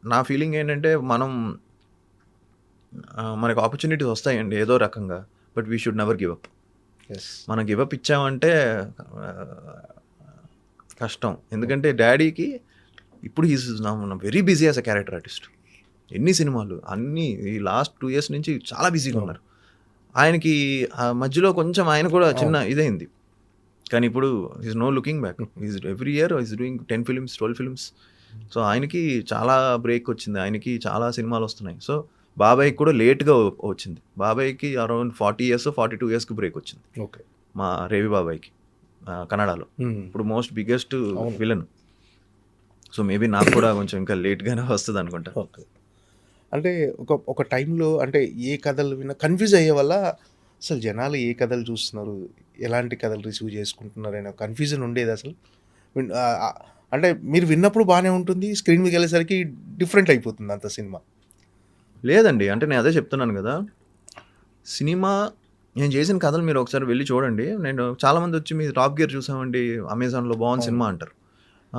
నా ఫీలింగ్ ఏంటంటే మనకు ఆపర్చునిటీస్ వస్తాయండి ఏదో రకంగా, but we should never give up. మనం గివ్ అప్ ఇచ్చామంటే కష్టం. ఎందుకంటే డాడీకి ఇప్పుడు he's very busy as a character artist. ఎన్ని సినిమాలు అన్నీ ఈ లాస్ట్ 2 years నుంచి చాలా బిజీగా ఉన్నారు. ఆయనకి మధ్యలో కొంచెం ఆయన కూడా చిన్న ఇదైంది, కానీ ఇప్పుడు is no looking back. Is every year is doing 10 films 12 films. So ఆయనకి చాలా బ్రేక్ వచ్చింది, ఆయనకి చాలా సినిమాలు వస్తున్నాయి. సో బాబాయ్కి కూడా లేట్గా వచ్చింది. బాబాయ్కి అరౌండ్ 40 years 42 yearsకి బ్రేక్ వచ్చింది. ఓకే, మా రేవి బాబాయ్కి కన్నడలో ఇప్పుడు most biggest villain. So maybe నాకు కూడా కొంచెం ఇంకా లేట్గానే వస్తుంది అనుకుంటా. ఓకే. అంటే ఒక టైంలో అంటే ఏ కథలు విన్నా కన్ఫ్యూజ్ అయ్యే వల్ల అసలు జనాలు ఏ కథలు చూస్తున్నారు, ఎలాంటి కథలు రిసీవ్ చేసుకుంటున్నారు అనే కన్ఫ్యూజన్ ఉండేది అసలు. అంటే మీరు విన్నప్పుడు బాగానే ఉంటుంది, స్క్రీన్ మీదకి వెళ్ళేసరికి డిఫరెంట్ అయిపోతుంది అంత సినిమా. లేదండి, అంటే నేను అదే చెప్తున్నాను కదా, సినిమా నేను చేసిన కథలు మీరు ఒకసారి వెళ్ళి చూడండి. నేను చాలామంది వచ్చి మీ టాప్ గేర్ చూసామండి అమెజాన్లో బాగుంది సినిమా అంటారు,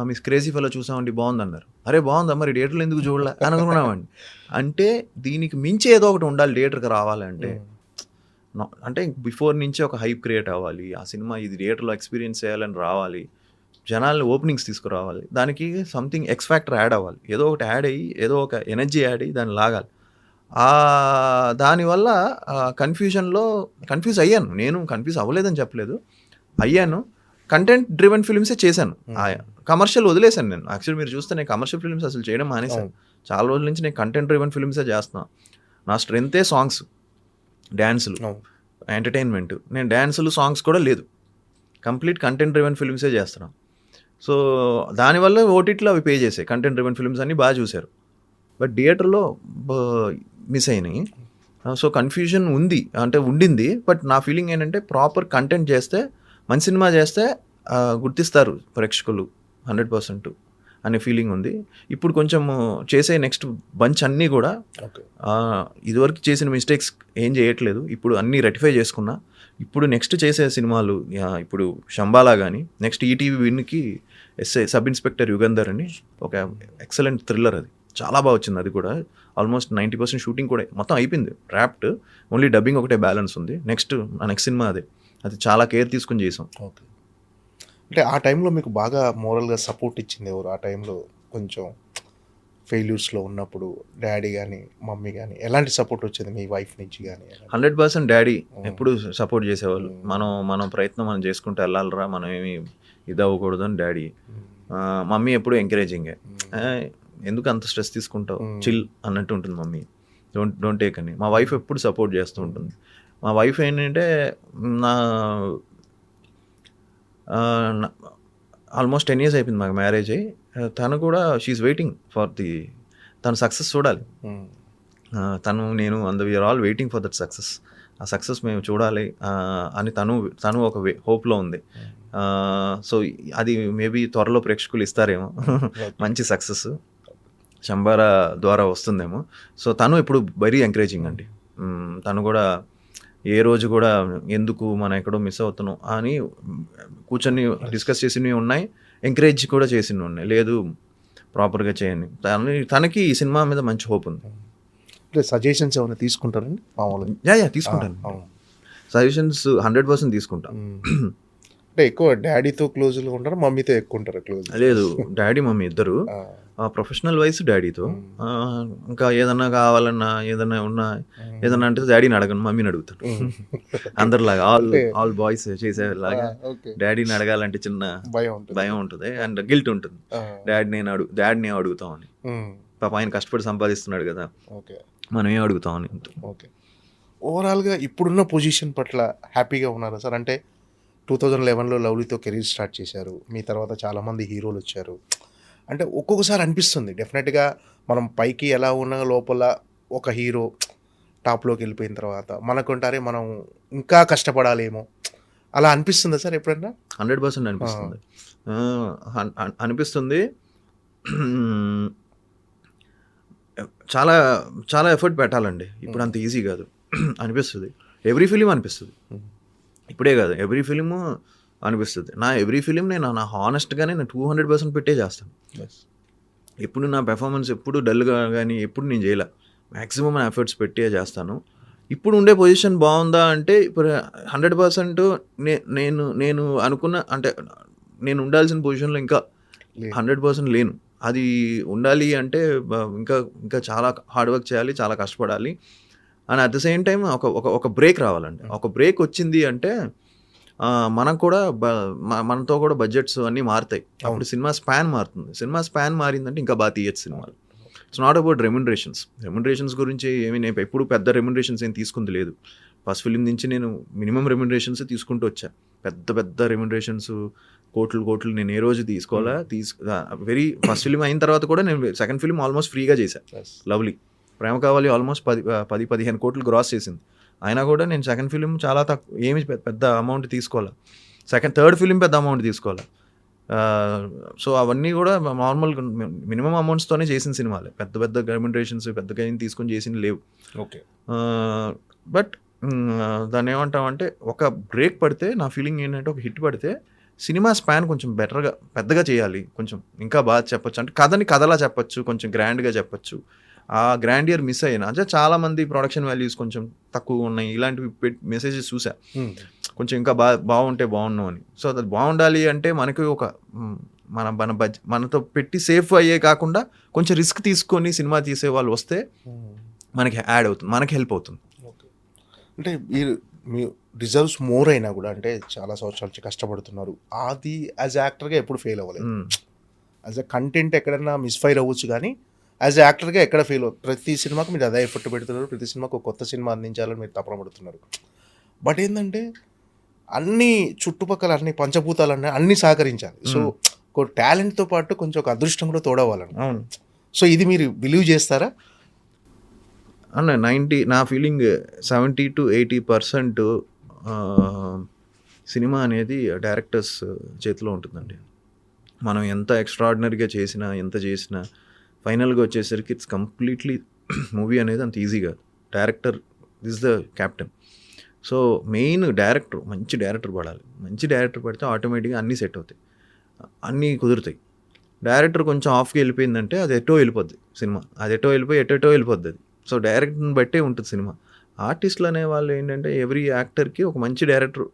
మీ క్రేజీ ఫెలో చూసామండి బాగుంది అన్నారు. అరే బాగుందా, మరి థియేటర్లో ఎందుకు చూడలే అని అనుకున్నామండి. అంటే దీనికి మించి ఏదో ఒకటి ఉండాలి థియేటర్కి రావాలంటే. అంటే బిఫోర్ నుంచే ఒక హైప్ క్రియేట్ అవ్వాలి, ఆ సినిమా ఇది థియేటర్లో ఎక్స్పీరియన్స్ చేయాలని రావాలి, జనాల్ని ఓపెనింగ్స్ తీసుకురావాలి, దానికి సంథింగ్ ఎక్స్ ఫ్యాక్టర్ యాడ్ అవ్వాలి, ఏదో ఒకటి యాడ్ అయ్యి ఏదో ఒక ఎనర్జీ యాడ్ అయ్యి దాన్ని లాగాలి. దానివల్ల కన్ఫ్యూజ్ అయ్యాను. నేను కన్ఫ్యూజ్ అవ్వలేదని చెప్పలేదు, అయ్యాను. కంటెంట్ డ్రివెన్ ఫిల్మ్సే చేశాను, కమర్షియల్ వదిలేశాను నేను. యాక్చువల్లీ మీరు చూస్తే నేను కమర్షియల్ ఫిల్మ్స్ అసలు చేయడం మానేశాను. చాలా రోజుల నుంచి నేను కంటెంట్ డ్రివెన్ ఫిల్మ్సే చేస్తున్నాను. నా స్ట్రెంతే సాంగ్స్, డ్యాన్సులు, ఎంటర్టైన్మెంట్. నేను డ్యాన్సులు సాంగ్స్ కూడా లేదు, కంప్లీట్ కంటెంట్ డ్రివెన్ ఫిల్మ్సే చేస్తున్నాను. సో దానివల్ల ఓటీటీలో అవి పే చేసాయి, కంటెంట్ డ్రివెన్ ఫిల్మ్స్ అన్నీ బాగా చూశారు. బట్ థియేటర్లో మిస్ అయినాయి. సో కన్ఫ్యూజన్ ఉంది, అంటే ఉండింది. బట్ నా ఫీలింగ్ ఏంటంటే ప్రాపర్ కంటెంట్ చేస్తే, మంచి సినిమా చేస్తే గుర్తిస్తారు ప్రేక్షకులు 100% అనే ఫీలింగ్ ఉంది. ఇప్పుడు కొంచెం చేసే నెక్స్ట్ బంచ్ అన్నీ కూడా ఇదివరకు చేసిన మిస్టేక్స్ ఏం చేయట్లేదు, ఇప్పుడు అన్నీ రెక్టిఫై చేసుకున్నా. ఇప్పుడు నెక్స్ట్ చేసే సినిమాలు ఇప్పుడు శంబాలా కానీ, నెక్స్ట్ ఈటీవీ విన్కి సబ్ ఇన్స్పెక్టర్ యుగంధర్ అని ఒక ఎక్సలెంట్ థ్రిల్లర్, అది చాలా బాగా వచ్చింది. అది కూడా ఆల్మోస్ట్ 90% షూటింగ్ కూడా మొత్తం అయిపోయింది, ర్యాప్డ్, ఓన్లీ డబ్బింగ్ ఒకటే బ్యాలెన్స్ ఉంది. నెక్స్ట్ సినిమా అది చాలా కేర్ తీసుకుని చేసాం. ఓకే. అంటే ఆ టైంలో మీకు బాగా మోరల్గా సపోర్ట్ ఇచ్చింది ఎవరు? ఆ టైంలో కొంచెం ఫెయిల్యూర్స్లో ఉన్నప్పుడు డాడీ కానీ మమ్మీ కానీ ఎలాంటి సపోర్ట్ వచ్చింది మీ వైఫ్ నుంచి కానీ? 100% డాడీ ఎప్పుడు సపోర్ట్ చేసేవాళ్ళు. మనం ప్రయత్నం మనం చేసుకుంటూ వెళ్ళాలరా, మనం ఏమి ఇది అవ్వకూడదు అని డాడీ. మమ్మీ ఎప్పుడు ఎంకరేజింగే, ఎందుకు అంత స్ట్రెస్ తీసుకుంటావు, చిల్ అన్నట్టు ఉంటుంది మమ్మీ, డోంట్ టేక్ అని. మా వైఫ్ ఎప్పుడు సపోర్ట్ చేస్తూ ఉంటుంది. మా వైఫ్ ఏంటంటే ఆల్మోస్ట్ 10 years అయిపోయింది మాకు మ్యారేజ్ అయ్యి. తను కూడా షీఈస్ వెయిటింగ్ ఫర్ తన సక్సెస్ చూడాలి. నేను we are all waiting for that success. ఆ సక్సెస్ మేము చూడాలి అని తను ఒక హోప్లో ఉంది. సో అది మేబీ త్వరలో ప్రేక్షకులు ఇస్తారేమో మంచి సక్సెస్ శంబారా ద్వారా వస్తుందేమో. సో తను ఇప్పుడు వెరీ ఎంకరేజింగ్ అండి. తను కూడా ఏ రోజు కూడా ఎందుకు మనం ఎక్కడో మిస్ అవుతున్నాం అని కూర్చొని డిస్కస్ చేసినవి ఉన్నాయి, ఎంకరేజ్ కూడా చేసినవి ఉన్నాయి, లేదు ప్రాపర్గా చేయండి. తనకి ఈ సినిమా మీద మంచి హోప్ ఉంది. అంటే సజెషన్స్ ఏమైనా తీసుకుంటారండి మామూలుగా? యా తీసుకుంటాను, సజెషన్స్ 100% తీసుకుంటాను. అంటే ఎక్కువ డాడీతో క్లోజ్గా ఉంటారు, మమ్మీతో ఎక్కువ ఉంటారు క్లోజ్? లేదు, డాడీ మమ్మీ ఇద్దరు. ప్రొఫెషనల్ వైస్ డాడీతో. ఇంకా ఏదన్నా కావాలన్నా ఏదన్నా ఉన్నా ఏదన్నా అంటే డాడీని అడగను, మమ్మీని అడుగుతాను. అందరిలాగా ఆల్ బాయ్స్ చేసేలాగా డాడీని అడగాలంటే చిన్న భయం ఉంటుంది అండ్ గిల్ట్ ఉంటుంది. డాడీని అడుగుతామని. పాప ఆయన కష్టపడి సంపాదిస్తున్నాడు కదా, మనం ఏం అడుగుతామని. ఓకే. ఓవరాల్గా ఇప్పుడున్న పొజిషన్ పట్ల హ్యాపీగా ఉన్నారా సార్? అంటే 2011లో లవ్లీతో కెరీర్ స్టార్ట్ చేశారు, మీ తర్వాత చాలామంది హీరోలు వచ్చారు. అంటే ఒక్కొక్కసారి అనిపిస్తుంది డెఫినెట్గా మనం పైకి ఎలా ఉన్నా లోపల ఒక హీరో టాప్లోకి వెళ్ళిపోయిన తర్వాత మనకుంటారే మనం ఇంకా కష్టపడాలేమో, అలా అనిపిస్తుందా సార్ ఎప్పుడన్నా? 100% అనిపిస్తుంది. చాలా చాలా ఎఫర్ట్ పెట్టాలండి, ఇప్పుడు అంత ఈజీ కాదు అనిపిస్తుంది. ఎవ్రీ ఫిలిం అనిపిస్తుంది, ఇప్పుడే కాదు ఎవ్రీ ఫిలిము అనిపిస్తుంది. ఎవ్రీ ఫిలిం నేను హానెస్ట్గానే 200% పెట్టే చేస్తాను. ఎప్పుడు నా పెర్ఫార్మెన్స్ ఎప్పుడు డల్గా కానీ ఎప్పుడు నేను చేయలే. మ్యాక్సిమం నా ఎఫర్ట్స్ పెట్టే చేస్తాను. ఇప్పుడు ఉండే పొజిషన్ బాగుందా అంటే ఇప్పుడు 100% నేను నేను అనుకున్న అంటే నేను ఉండాల్సిన పొజిషన్లో ఇంకా లేదు. 100% లేను. అది ఉండాలి అంటే ఇంకా ఇంకా చాలా హార్డ్ వర్క్ చేయాలి, చాలా కష్టపడాలి. And at the same time ఒక ఒక ఒక బ్రేక్ రావాలండి. ఒక బ్రేక్ వచ్చింది అంటే మనం కూడా మనతో కూడా బడ్జెట్స్ అన్నీ మారుతాయి. అప్పుడు సినిమా స్పాన్ మారుతుంది. సినిమా స్పాన్ మారిందంటే ఇంకా బాగా తీయచ్చు సినిమాలు. ఇట్స్ నాట్ అబౌట్ రెమ్యునరేషన్స్ గురించి ఏమి నేను ఎప్పుడు పెద్ద రెమ్యునరేషన్స్ ఏం తీసుకుంది లేదు. ఫస్ట్ ఫిలిం నుంచి నేను మినిమం రెమ్యునరేషన్స్ తీసుకుంటూ వచ్చా. పెద్ద పెద్ద రెమ్యునరేషన్స్ కోట్లు నేను ఏ రోజు తీసుకోవాలా వెరీ ఫస్ట్ ఫిలిం అయిన తర్వాత కూడా నేను సెకండ్ ఫిలిం ఆల్మోస్ట్ ఫ్రీగా చేశాను. లవ్లీ ప్రేమ కావాలి ఆల్మోస్ట్ 10-15 కోట్లు గ్రాస్ చేసింది. అయినా కూడా నేను సెకండ్ ఫిలిం చాలా తక్కువ ఏమి పెద్ద అమౌంట్ తీసుకోవాలి. థర్డ్ ఫిలిం పెద్ద అమౌంట్ తీసుకోవాలి. సో అవన్నీ కూడా నార్మల్ మినిమం అమౌంట్స్తోనే చేసిన సినిమాలే. పెద్ద పెద్ద రెమ్యునరేషన్స్ పెద్దగా ఏం తీసుకొని చేసింది లేవు. ఓకే. బట్ దాన్ని ఏమంటామంటే ఒక బ్రేక్ పడితే నా ఫీలింగ్ ఏంటంటే ఒక హిట్ పడితే సినిమా స్పాన్ కొంచెం బెటర్గా పెద్దగా చేయాలి. కొంచెం ఇంకా బాగా చెప్పొచ్చు అంటే కథని కథలా చెప్పొచ్చు, కొంచెం గ్రాండ్గా చెప్పొచ్చు. ఆ గ్రాండియర్ మిస్ అయినా అంటే చాలామంది ప్రొడక్షన్ వాల్యూస్ కొంచెం తక్కువ ఉన్నాయి ఇలాంటివి మెసేజెస్ చూసా. కొంచెం ఇంకా బాగుంటే బాగున్నాం అని. సో అది బాగుండాలి అంటే మనకి ఒక మనతో పెట్టి సేఫ్ అయ్యే కాకుండా కొంచెం రిస్క్ తీసుకొని సినిమా తీసే వాళ్ళు వస్తే మనకి యాడ్ అవుతుంది, మనకి హెల్ప్ అవుతుంది. అంటే మీరు మీ రిజర్వ్స్ మోర్ అయినా కూడా అంటే చాలా సంవత్సరాల నుంచి కష్టపడుతున్నారు. అది యాజ్ యాక్టర్గా ఎప్పుడు ఫెయిల్ అవ్వలేదు. యాజ్ అ కంటెంట్ ఎక్కడన్నా మిస్ఫైర్ అవ్వచ్చు కానీ యాజ్ యాక్టర్గా ఎక్కడ ఫెయిల్ అవ్వదు. ప్రతి సినిమాకి మీరు అదే ఎఫర్ట్ పెడుతున్నారు. ప్రతి సినిమాకి ఒక కొత్త సినిమా అందించాలని మీరు తపన పడుతున్నారు. బట్ ఏంటంటే అన్ని చుట్టుపక్కల అన్ని పంచభూతాలన్నీ అన్నీ సహకరించాలి. సో ఒక టాలెంట్తో పాటు కొంచెం ఒక అదృష్టం కూడా తోడవ్వాలని. అవును. సో ఇది మీరు బిలీవ్ చేస్తారా? అన్న నా ఫీలింగ్ 70-80% సినిమా అనేది డైరెక్టర్స్ చేతిలో ఉంటుందండి. మనం ఎంత ఎక్స్ట్రాడినరీగా చేసినా ఎంత చేసినా ఫైనల్గా వచ్చేసరికి ఇట్స్ కంప్లీట్లీ మూవీ అనేది అంత ఈజీగా director is the captain. So main director మంచి డైరెక్టర్ పడాలి. మంచి డైరెక్టర్ పడితే ఆటోమేటిక్గా అన్నీ సెట్ అవుతాయి, అన్నీ కుదురుతాయి. డైరెక్టర్ కొంచెం ఆఫ్కి వెళ్ళిపోయిందంటే అది ఎటో వెళ్ళిపోద్ది సినిమా. అది ఎటో వెళ్ళిపోద్ది అది. సో డైరెక్టర్ని బట్టే ఉంటుంది సినిమా. ఆర్టిస్టులు అనే వాళ్ళు ఏంటంటే ఎవ్రీ యాక్టర్కి ఒక మంచి డైరెక్టర్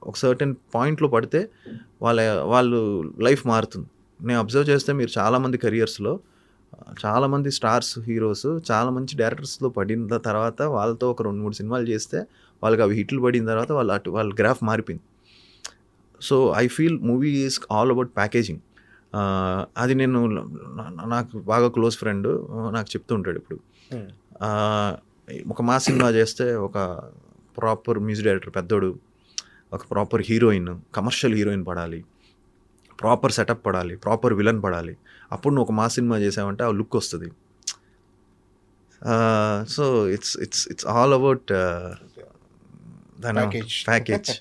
ఒక సర్టెన్ పాయింట్లో పడితే వాళ్ళు లైఫ్ మారుతుంది. నేను అబ్జర్వ్ చేస్తే మీరు చాలామంది కెరియర్స్లో చాలామంది స్టార్స్ హీరోస్ చాలా మంచి డైరెక్టర్స్తో పడిన తర్వాత వాళ్ళతో ఒక 2-3 సినిమాలు చేస్తే వాళ్ళకి అవి హిట్లు పడిన తర్వాత వాళ్ళ గ్రాఫ్ మారిపోయింది. So I feel movie is all about packaging. అది నేను నాకు బాగా క్లోజ్ ఫ్రెండ్ నాకు చెప్తూ ఉంటాడు ఇప్పుడు. ఒక మాస్ సినిమా చేస్తే ఒక ప్రాపర్ మ్యూజిక్ డైరెక్టర్ పెద్దోడు, ఒక ప్రాపర్ హీరోయిన్, కమర్షియల్ హీరోయిన్ పడాలి, ప్రాపర్ సెటప్ పడాలి, ప్రాపర్ విలన్ పడాలి. అప్పుడు నువ్వు ఒక మాస్ సినిమా చేసావంటే ఆ లుక్ వస్తుంది. సో ఇట్స్ ఆల్ అబౌట్ దాని ప్యాకేజ్.